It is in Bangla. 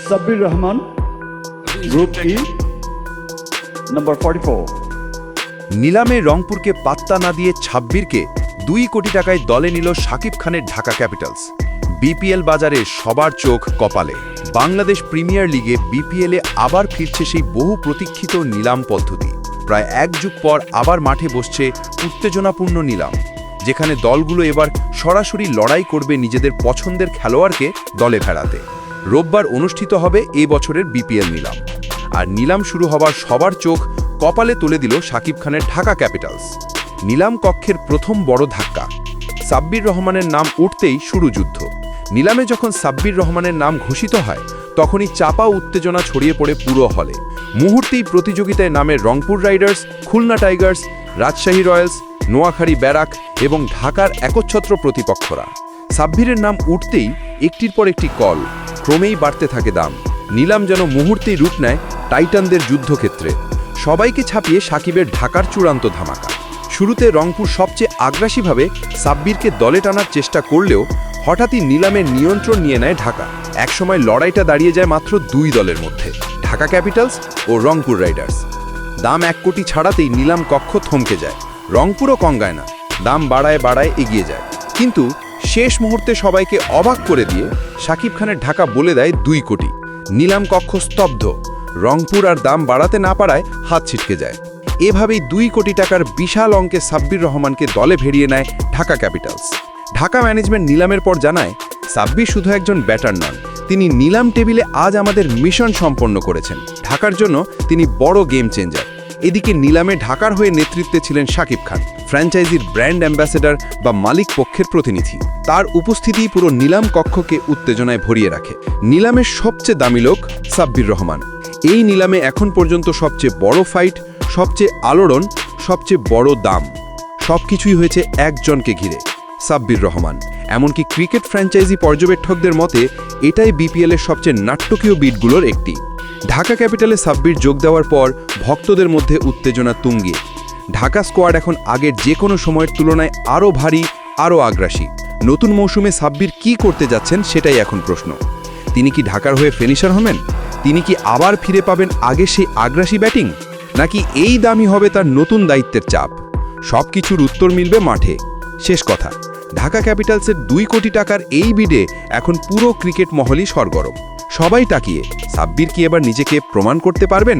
সাব্বির রহমান, গ্রুপ ই, নাম্বার 44। নিলামে রংপুরকে পাত্তা না দিয়ে ছাব্বিরকে 2 কোটি টাকায় দলে নিল শাকিব খানের ঢাকা ক্যাপিটালস। বিপিএল বাজারে সবার চোখ কপালে। বাংলাদেশ প্রিমিয়ার লিগে বিপিএলে আবার ফিরছে সেই বহু প্রতীক্ষিত নিলাম পদ্ধতি। প্রায় 1 যুগ পর আবার মাঠে বসছে উত্তেজনাপূর্ণ নিলাম, যেখানে দলগুলো এবার সরাসরি লড়াই করবে নিজেদের পছন্দের খেলোয়াড়কে দলে ফেরাতে। রোববার অনুষ্ঠিত হবে এই বছরের বিপিএল নিলাম, আর নিলাম শুরু হবার সবার চোখ কপালে তুলে দিল শাকিব খানের ঢাকা ক্যাপিটালস। নিলাম কক্ষের প্রথম বড় ধাক্কা, সাব্বির রহমানের নাম উঠতেই শুরু যুদ্ধ। নিলামে যখন সাব্বির রহমানের নাম ঘোষিত হয়, তখনই চাপা উত্তেজনা ছড়িয়ে পড়ে পুরো হলে। মুহূর্তেই প্রতিযোগিতায় নামে Rangpur Riders, Khulna Tigers, Rajshahi Royals, Noakhali ব্যারাক এবং ঢাকার একচ্ছত্র প্রতিপক্ষরা। সাব্বিরের নাম উঠতেই একটির পর একটি কল, ক্রমেই বাড়তে থাকে দাম। নিলাম যেন মুহূর্তেই রূপ নেয় টাইটানদের যুদ্ধক্ষেত্রে। সবাইকে ছাপিয়ে সাকিবের ঢাকার চূড়ান্ত ধামাকা। শুরুতে রংপুর সবচেয়ে আগ্রাসীভাবে সাব্বিরকে দলে টানার চেষ্টা করলেও হঠাৎই নিলামের নিয়ন্ত্রণ নিয়ে নেয় ঢাকা। একসময় লড়াইটা দাঁড়িয়ে যায় মাত্র 2 দলের মধ্যে, ঢাকা ক্যাপিটালস ও রংপুর রাইডার্স। দাম 1 কোটি ছাড়াতেই নিলাম কক্ষ থমকে যায়। রংপুরও কঙ্গায় না, দাম বাড়ায় বাড়ায় এগিয়ে যায়। কিন্তু শেষ মুহূর্তে সবাইকে অবাক করে দিয়ে শাকিব খানের ঢাকা বলে দেয় 2 কোটি। নিলাম কক্ষ স্তব্ধ। রংপুর আর দাম বাড়াতে না পারায় হাত ছিটকে যায়। এভাবেই 2 কোটি টাকার বিশাল অঙ্কে সাব্বির রহমানকে দলে ভেড়িয়ে নেয় ঢাকা ক্যাপিটালস। ঢাকা ম্যানেজমেন্ট নিলামের পর জানায়, সাব্বির শুধু একজন ব্যাটার নন, তিনি নিলাম টেবিলে আজ আমাদের মিশন সম্পন্ন করেছেন। ঢাকার জন্য তিনি বড় গেম চেঞ্জার। এদিকে নিলামে ঢাকার হয়ে নেতৃত্বে ছিলেন শাকিব খান, ফ্র্যাঞ্চাইজির ব্র্যান্ড অ্যাম্বাসেডর বা মালিক পক্ষের প্রতিনিধি। তার উপস্থিতিই পুরো নিলাম কক্ষকে উত্তেজনায় ভরিয়ে রাখে। নিলামের সবচেয়ে দামি লোক সাব্বির রহমান। এই নিলামে এখন পর্যন্ত সবচেয়ে বড় ফাইট, সবচেয়ে আলোড়ন, সবচেয়ে বড় দাম, সবকিছুই হয়েছে একজনকে ঘিরে, সাব্বির রহমান। এমনকি ক্রিকেট ফ্র্যাঞ্চাইজি পর্যবেক্ষকদের মতে এটাই বিপিএলের সবচেয়ে নাট্যকীয় বিটগুলোর একটি। ঢাকা ক্যাপিটালে সাব্বির যোগ দেওয়ার পর ভক্তদের মধ্যে উত্তেজনা তুঙ্গে। ঢাকা স্কোয়াড এখন আগের যে কোনো সময়ের তুলনায় আরও ভারী, আরও আগ্রাসী। নতুন মৌসুমে সাব্বির কি করতে যাচ্ছেন সেটাই এখন প্রশ্ন। তিনি কি ঢাকার হয়ে ফিনিশার হবেন? তিনি কি আবার ফিরে পাবেন আগে সেই আগ্রাসী ব্যাটিং? নাকি এই দামই হবে তার নতুন দায়িত্বের চাপ? সবকিছুর উত্তর মিলবে মাঠে। শেষ কথা, ঢাকা ক্যাপিটালসের 2 কোটি টাকার এই বিডে এখন পুরো ক্রিকেট মহলই সরগরম। সবাই তাকিয়ে, সাব্বির কি এবার নিজেকে প্রমাণ করতে পারবেন?